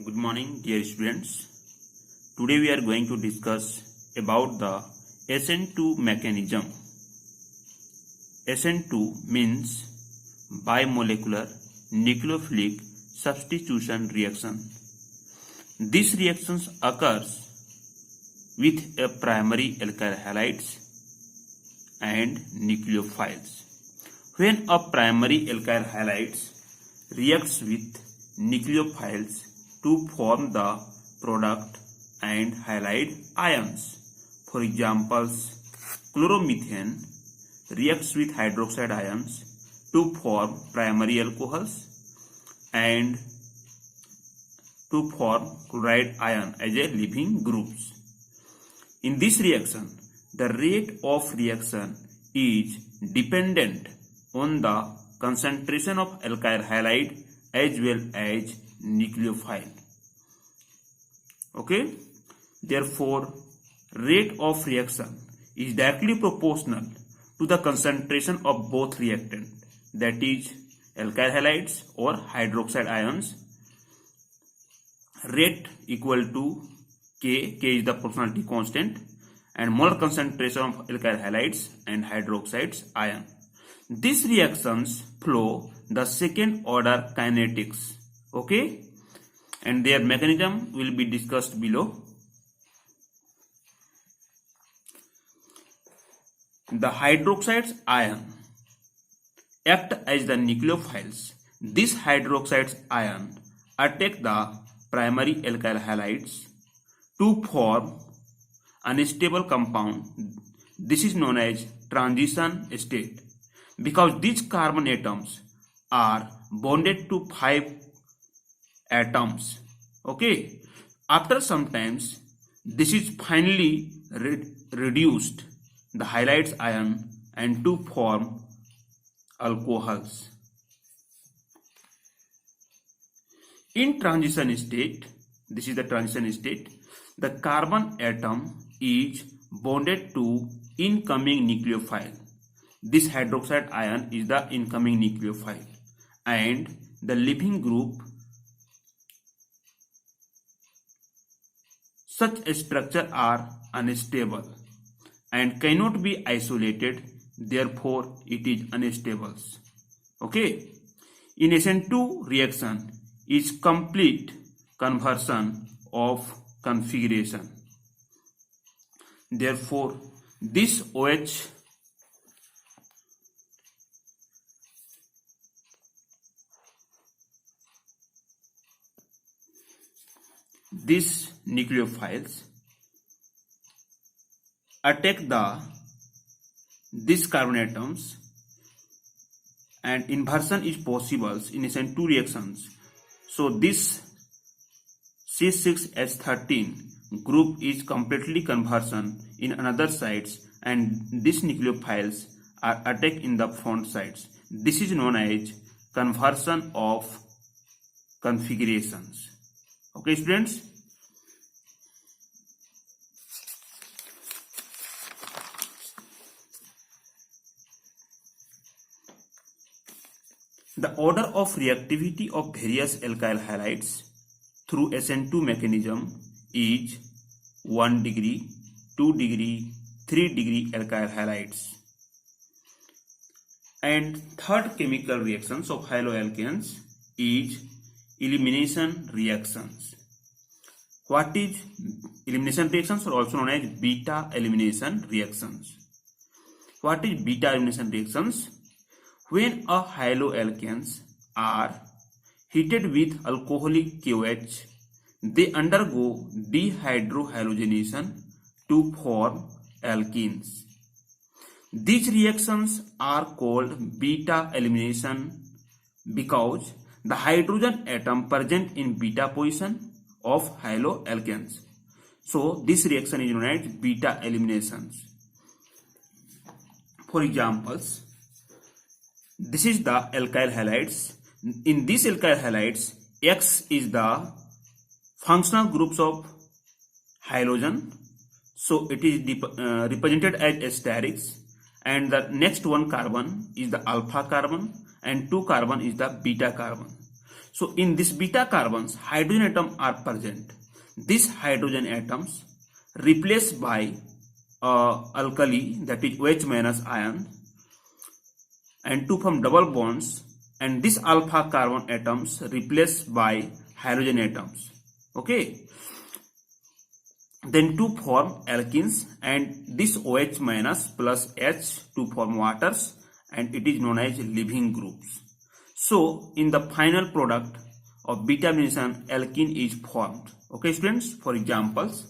Good morning, dear students. Today we are going to discuss about the SN2 mechanism. SN2 means bimolecular nucleophilic substitution reaction. This reaction occurs with a primary alkyl halides and nucleophiles. When a primary alkyl halides reacts with nucleophiles to form the product and halide ions. For example, chloromethane reacts with hydroxide ions to form primary alcohols and to form chloride ion as a leaving groups. In this reaction, the rate of reaction is dependent on the concentration of alkyl halide as well as nucleophile. Okay, therefore rate of reaction is directly proportional to the concentration of both reactant, that is alkyl halides or hydroxide ions. Rate equal to K is the proportionality constant, and molar concentration of alkyl halides and hydroxides ion. These reactions flow the second order kinetics. Okay, and their mechanism will be discussed below. The hydroxides ion act as the nucleophiles. These hydroxides ion attack the primary alkyl halides to form unstable compound. This is known as transition state, because these carbon atoms are bonded to 5 atoms. Okay, after some times this is finally reduced the halides ion and to form alcohols. In transition state, this is the transition state, the carbon atom is bonded to incoming nucleophile. This hydroxide ion is the incoming nucleophile, and the leaving group. Such structure are unstable and cannot be isolated, therefore it is unstable. Okay, in SN2 reaction is complete conversion of configuration. Therefore this OH these nucleophiles attack these carbon atoms, and inversion is possible in SN2 reactions. So this C6H13 group is completely conversion in another sites, and these nucleophiles are attacked in the front sites. This is known as conversion of configurations. Okay, students. The order of reactivity of various alkyl halides through SN2 mechanism is 1 degree, 2 degree, 3 degree alkyl halides. And third chemical reactions of haloalkanes is elimination reactions. What is elimination reactions, are also known as beta elimination reactions. What is beta elimination reactions? When a haloalkanes are heated with alcoholic KOH, they undergo dehydrohalogenation to form alkenes. These reactions are called beta elimination because the hydrogen atom present in beta position of haloalkanes. So this reaction is known as beta eliminations. For examples, this is the alkyl halides. In these alkyl halides, X is the functional groups of halogen, so it is represented as asterisk, and the next one carbon is the alpha carbon and 2 carbon is the beta carbon. So in this beta carbons, hydrogen atoms are present. These hydrogen atoms replaced by alkali, that is OH minus ion, and to form double bonds, and this alpha carbon atoms replaced by hydrogen atoms. Okay. Then to form alkenes, and this OH minus plus H to form waters, and it is known as leaving groups. So in the final product of beta amination, alkene is formed. Okay students, for examples,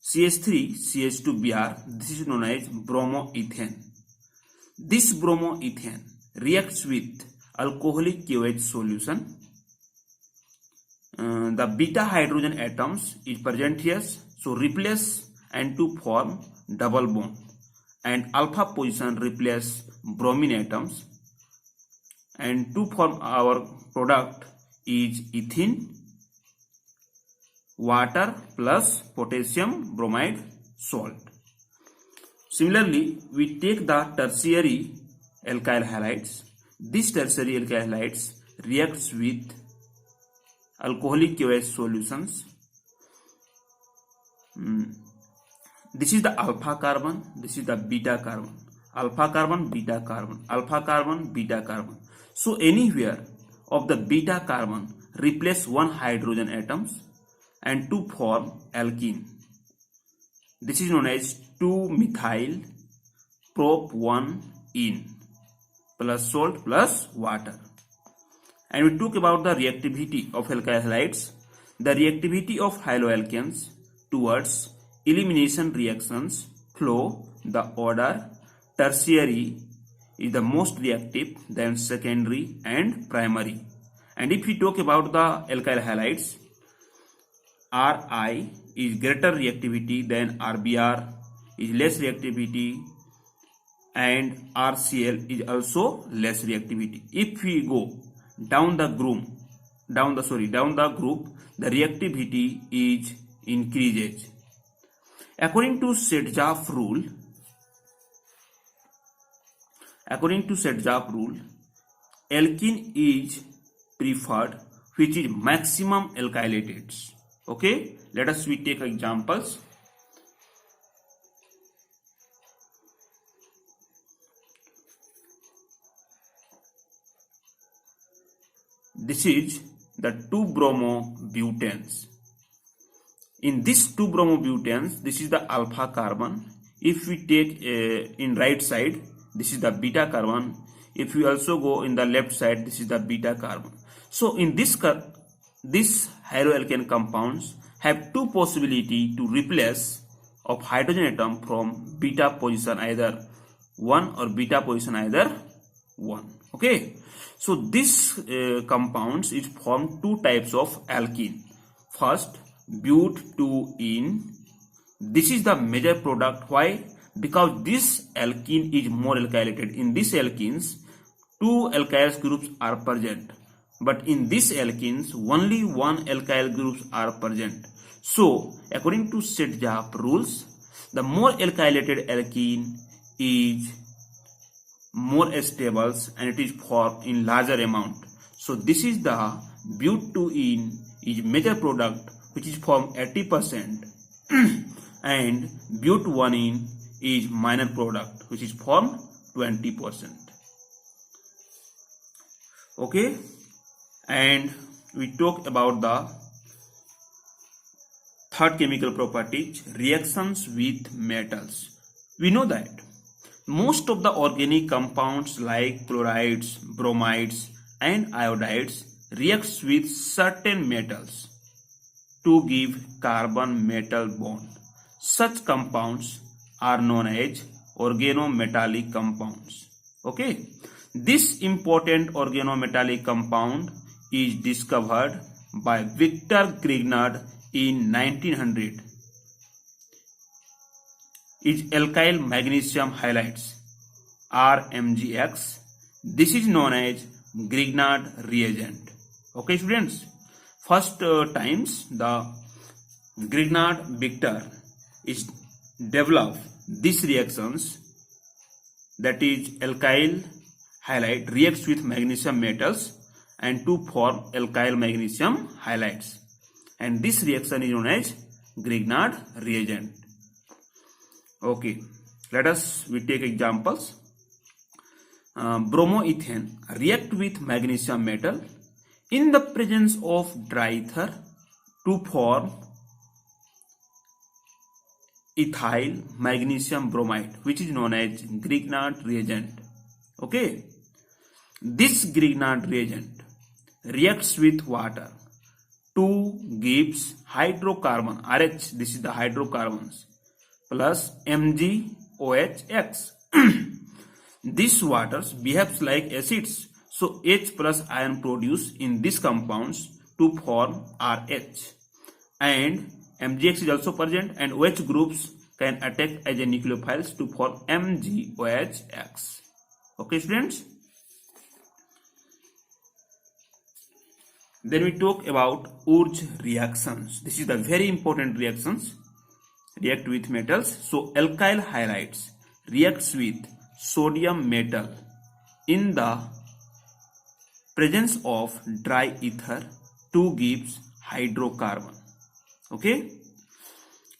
CH3 CH2Br, this is known as bromoethane. This bromoethane reacts with alcoholic KOH solution. The beta hydrogen atoms is present here, so replace and to form double bond, and alpha position replace bromine atoms, and to form our product is ethene, water plus potassium bromide salt. Similarly, we take the tertiary alkyl halides. This tertiary alkyl halides reacts with alcoholic KOH solutions. This is the alpha carbon, this is the beta carbon, alpha carbon, beta carbon, alpha carbon, beta carbon. So anywhere of the beta carbon replace one hydrogen atoms and to form alkene. This is known as 2-methyl prop-1-ene plus salt plus water. And we talk about the reactivity of alkyl halides. The reactivity of haloalkanes towards elimination reactions flow the order tertiary is the most reactive, then secondary and primary. And if we talk about the alkyl halides, Ri is greater reactivity than RBr, is less reactivity, and RCl is also less reactivity. If we go down the group, the reactivity is increases. According to Sedgwick rule, alkene is preferred, which is maximum alkylated. Okay, let us we take examples. This is the 2-bromobutanes. In this 2-bromobutanes, this is the alpha carbon. If we take in right side, this is the beta carbon. If we also go in the left side, this is the beta carbon. So in this haloalkane compounds have two possibility to replace of hydrogen atom from beta position either 1 or beta position either 1. Okay. So this compounds is formed two types of alkene. First, but2-ene. This is the major product. Why? Because this alkene is more alkylated. In these alkenes, two alkyl groups are present, but in these alkenes only one alkyl groups are present. So according to Sedgwick rules, the more alkylated alkene is more stable and it is formed in larger amount. So this is the but2-ene is major product, which is formed 80%, and but1-ene is minor product, which is formed 20%. Okay, and we talk about the third chemical properties, reactions with metals. We know that most of the organic compounds like chlorides, bromides and iodides reacts with certain metals to give carbon metal bond. Such compounds are known as organometallic compounds. Okay, this important organometallic compound is discovered by Victor Grignard in 1900. Is alkyl magnesium halides, RMgX. This is known as Grignard reagent. Okay students, first times the Grignard Victor is developed these reactions, that is alkyl halide reacts with magnesium metals and to form alkyl magnesium halides. And this reaction is known as Grignard reagent. Okay, we take examples. Bromoethane react with magnesium metal in the presence of dry ether to form ethyl magnesium bromide, which is known as Grignard reagent. Okay, this Grignard reagent reacts with water to gives hydrocarbon RH. This is the hydrocarbons plus MgOH. This waters behaves like acids, so H plus ion produced in these compounds to form RH, and MgX is also present, and OH groups can attack as a nucleophiles to form MgOH. Okay, students. Then we talk about Urge reactions. This is the very important reactions. React with metals. So alkyl halides reacts with sodium metal in the presence of dry ether to gives hydrocarbon. Okay.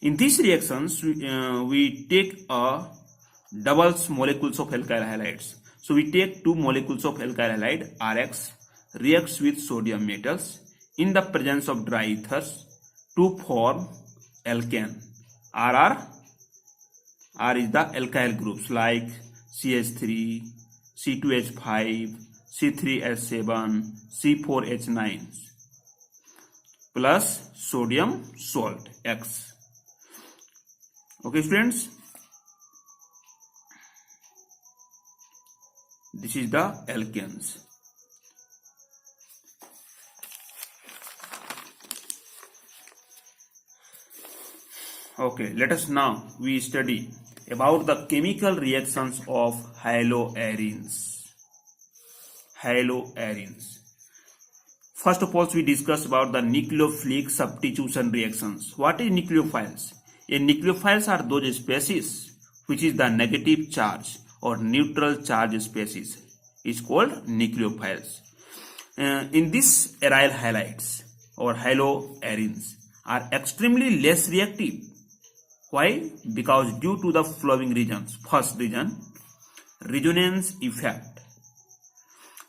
In these reactions, we take doubles molecules of alkyl halides. So we take 2 molecules of alkyl halide RX reacts with sodium metals in the presence of dry ethers to form alkane. R is the alkyl groups like CH3, C2H5, C3H7, C4H9 plus sodium salt X. Okay, students. This is the alkanes. Okay, let us now we study about the chemical reactions of haloarenes. Haloarenes. First of all, we discuss about the nucleophilic substitution reactions. What is nucleophiles? Nucleophiles are those species which is the negative charge or neutral charge species is called nucleophiles. In this aryl halides or haloarenes are extremely less reactive. Why? Because due to the following reasons. First reason, resonance effect.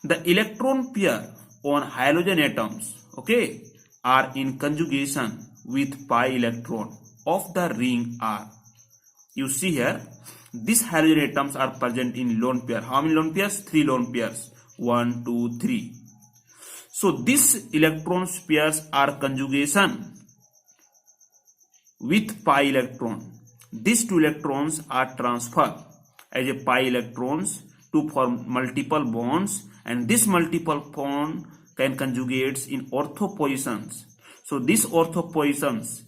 The electron pair on halogen atoms, okay, are in conjugation with pi electron of the ring R. You see here, these halogen atoms are present in lone pair. How many lone pairs? 3 lone pairs. 1, 2, 3. So these electron pairs are conjugation with pi electron. These 2 electrons are transferred as a pi electrons to form multiple bonds, and this multiple bond can conjugate in ortho positions. So these ortho positions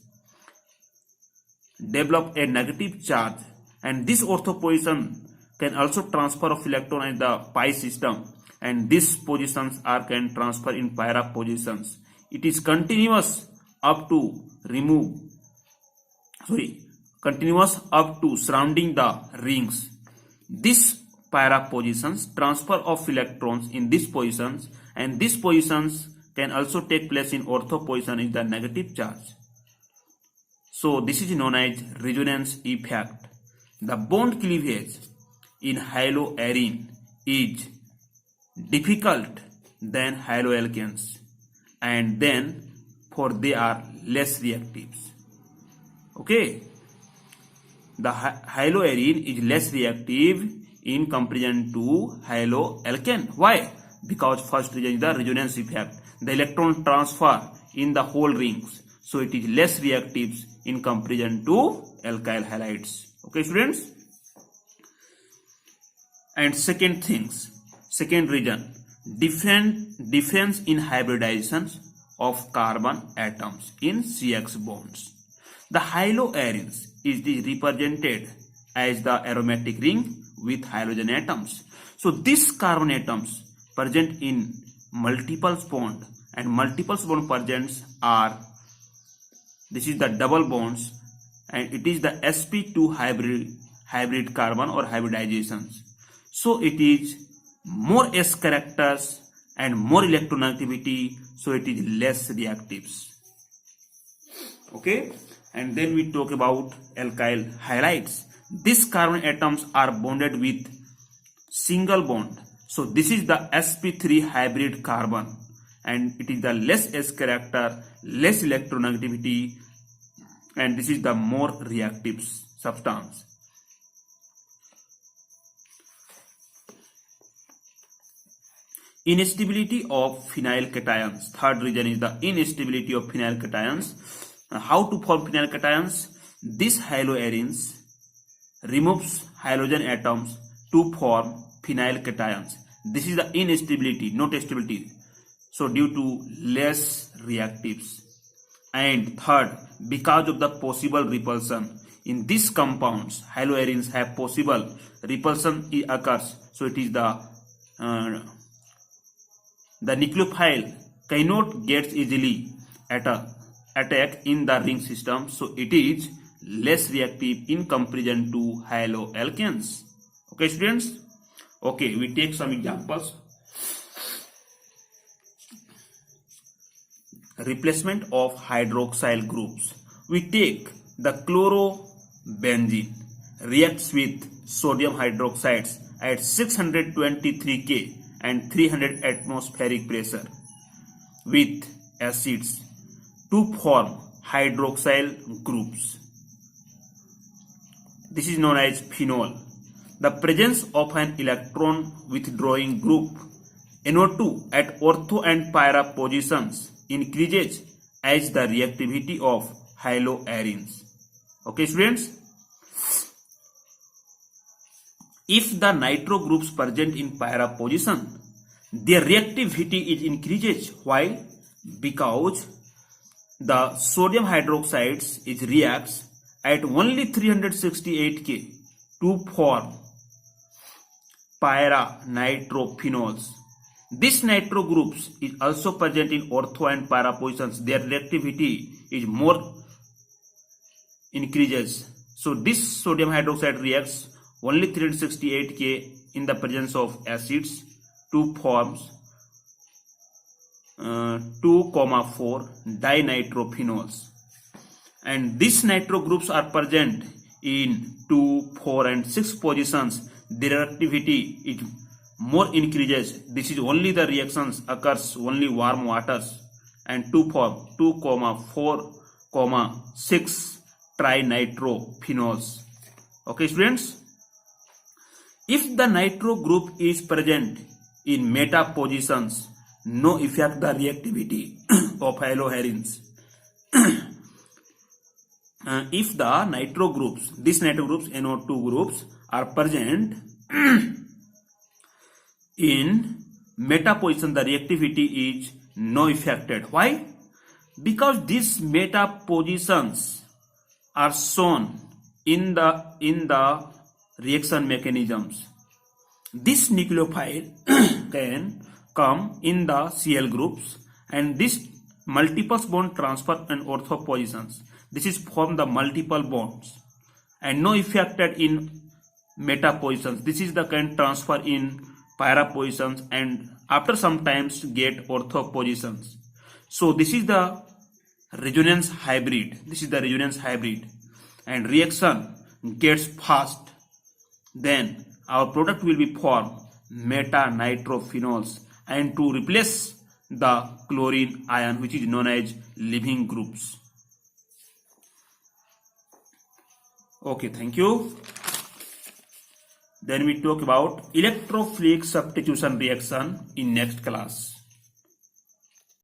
develop a negative charge, and this ortho position can also transfer of electron in the pi system, and these positions can transfer in para positions. It is continuous up to surrounding the rings. These para positions transfer of electrons in these positions, and these positions can also take place in ortho position in the negative charge. So this is known as resonance effect. The bond cleavage in haloarene is difficult than haloalkanes, and then for they are less reactive. Okay, the haloarene is less reactive in comparison to haloalkane. Why? Because first reason is the resonance effect. The electron transfer in the whole rings, so it is less reactive in comparison to alkyl halides. Okay, students. And second reason, difference in hybridizations of carbon atoms in CX bonds. The haloarenes is represented as the aromatic ring with halogen atoms. So these carbon atoms present in multiple bond, and multiple bond presents are, this is the double bonds, and it is the sp2 hybrid carbon or hybridizations. So it is more S characters and more electronegativity, so it is less reactives. Okay, and then we talk about alkyl halides. These carbon atoms are bonded with single bond, so this is the sp3 hybrid carbon, and it is the less S character, less electronegativity, and this is the more reactive substance. Instability of phenyl cations. Third reason is the instability of phenyl cations. How to form phenyl cations? This haloarenes removes halogen atoms to form phenyl cations. This is the instability, not stability. So due to less reactives. And third, because of the possible repulsion. In these compounds, haloarenes have possible repulsion occurs. So it is the nucleophile cannot get easily attack in the ring system, so it is less reactive in comparison to haloalkanes. Okay, students? Okay, we take some examples. Replacement of hydroxyl groups. We take the chlorobenzene reacts with sodium hydroxides at 623 K and 300 atmospheric pressure with acids to form hydroxyl groups. This is known as phenol. The presence of an electron withdrawing group NO2 at ortho and para positions increases as the reactivity of haloarenes. Okay, students? If the nitro groups present in para position, their reactivity is increases. Why? Because the sodium hydroxides is reacts at only 368 K to form para nitrophenols. This nitro groups is also present in ortho and para positions. Their reactivity is more increases. So this sodium hydroxide reacts only 368 K in the presence of acids to forms 2,4 dinitrophenols, and these nitro groups are present in 2, 4 and 6 positions. Their reactivity is more increases. This is only the reactions occurs only warm waters and to form 2,4, 6 trinitrophenols. Okay, students? If the nitro group is present in meta positions, no effect the reactivity of haloarenes. If the nitro groups, these nitro groups, NO2 groups, are present in meta position, the reactivity is no affected. Why? Because these meta positions are shown in the reaction mechanisms. This nucleophile can come in the Cl groups, and this multiple bond transfer and ortho positions. This is form the multiple bonds and no affected in meta positions. This is the kind transfer in para positions and after some times get ortho positions. So this is the resonance hybrid. This is the resonance hybrid, and reaction gets fast. Then our product will be formed meta nitrophenols, and to replace the chlorine ion, which is known as leaving groups. Okay, thank you. Then we talk about electrophilic substitution reaction in next class.